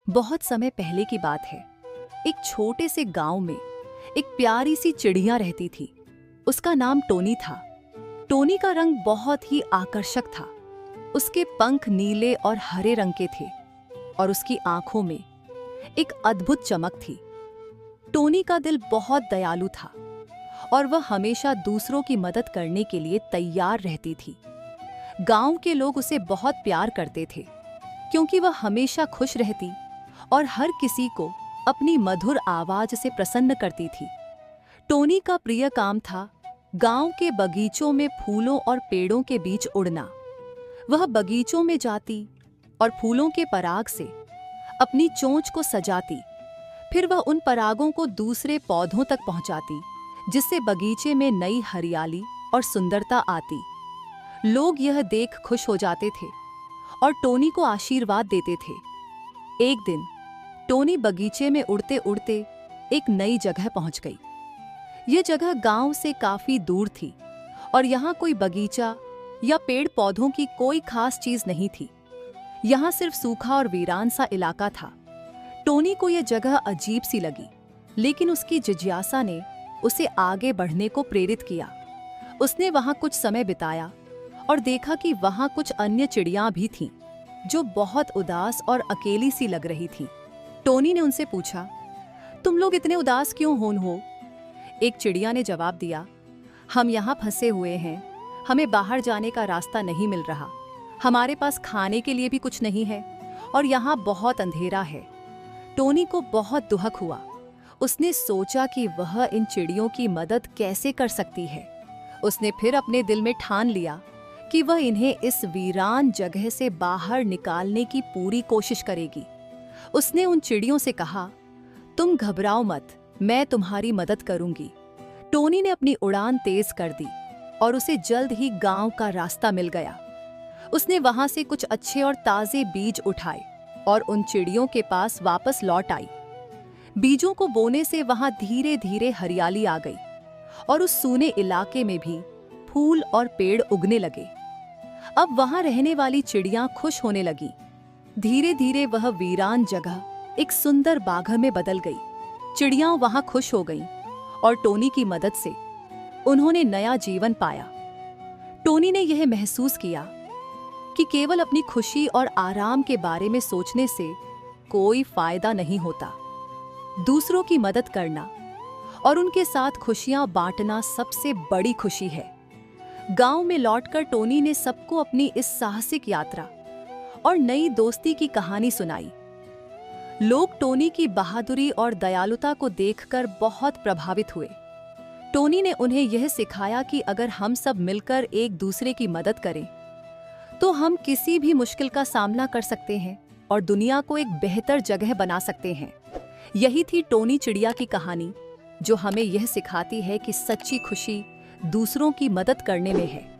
बहुत समय पहले की बात है। एक छोटे से गांव में एक प्यारी सी चिड़िया रहती थी। उसका नाम टोनी था। टोनी का रंग बहुत ही आकर्षक था। उसके पंख नीले और हरे रंग के थे और उसकी आंखों में एक अद्भुत चमक थी। टोनी का दिल बहुत दयालु था और वह हमेशा दूसरों की मदद करने के लिए तैयार रहती थी। गांव के लोग उसे बहुत प्यार करते थे क्योंकि वह हमेशा खुश रहती और हर किसी को अपनी मधुर आवाज से प्रसन्न करती थी। टोनी का प्रिय काम था गांव के बगीचों में फूलों और पेड़ों के बीच उड़ना। वह बगीचों में जाती और फूलों के पराग से अपनी चोंच को सजाती। फिर वह उन परागों को दूसरे पौधों तक पहुंचाती, जिससे बगीचे में नई हरियाली और सुंदरता आती। लोग यह देख खुश हो जाते थे और टोनी को आशीर्वाद देते थे। एक दिन टोनी बगीचे में उड़ते उड़ते एक नई जगह पहुंच गई। यह जगह गांव से काफी दूर थी और यहाँ कोई बगीचा या पेड़ पौधों की कोई खास चीज नहीं थी। यहाँ सिर्फ सूखा और वीरान सा इलाका था। टोनी को यह जगह अजीब सी लगी, लेकिन उसकी जिज्ञासा ने उसे आगे बढ़ने को प्रेरित किया। उसने वहां कुछ समय बिताया और देखा कि वहां कुछ अन्य चिड़ियां भी थीं, जो बहुत उदास और अकेली सी लग रही थीं। टोनी ने उनसे पूछा, तुम लोग इतने उदास क्यों हो? एक चिड़िया ने जवाब दिया, हम यहाँ फंसे हुए हैं। हमें बाहर जाने का रास्ता नहीं मिल रहा। हमारे पास खाने के लिए भी कुछ नहीं है और यहाँ बहुत अंधेरा है। टोनी को बहुत दुख हुआ। उसने सोचा कि वह इन चिड़ियों की मदद कैसे कर सकती है। उसने फिर अपने दिल में ठान लिया कि वह इन्हें इस वीरान जगह से बाहर निकालने की पूरी कोशिश करेगी। उसने उन चिड़ियों से कहा, तुम घबराओ मत, मैं तुम्हारी मदद करूंगी। टोनी ने अपनी उड़ान तेज कर दी और उसे जल्द ही गांव का रास्ता मिल गया। उसने वहां से कुछ अच्छे और ताजे बीज उठाए और उन चिड़ियों के पास वापस लौट आई। बीजों को बोने से वहां धीरे धीरे हरियाली आ गई और उस सूने इलाके में भी फूल और पेड़ उगने लगे। अब वहां रहने वाली चिड़ियां खुश होने लगी। धीरे धीरे वह वीरान जगह एक सुंदर बाग में बदल गई। चिड़ियां वहां खुश हो गईं और टोनी की मदद से उन्होंने नया जीवन पाया। टोनी ने यह महसूस किया कि केवल अपनी खुशी और आराम के बारे में सोचने से कोई फायदा नहीं होता। दूसरों की मदद करना और उनके साथ खुशियां बांटना सबसे बड़ी खुशी है। गांव में लौटकर टोनी ने सबको अपनी इस साहसिक यात्रा और नई दोस्ती की कहानी सुनाई। लोग टोनी की बहादुरी और दयालुता को देखकर बहुत प्रभावित हुए। टोनी ने उन्हें यह सिखाया कि अगर हम सब मिलकर एक दूसरे की मदद करें तो हम किसी भी मुश्किल का सामना कर सकते हैं और दुनिया को एक बेहतर जगह बना सकते हैं। यही थी टोनी चिड़िया की कहानी, जो हमें यह सिखाती है कि सच्ची खुशी दूसरों की मदद करने में है।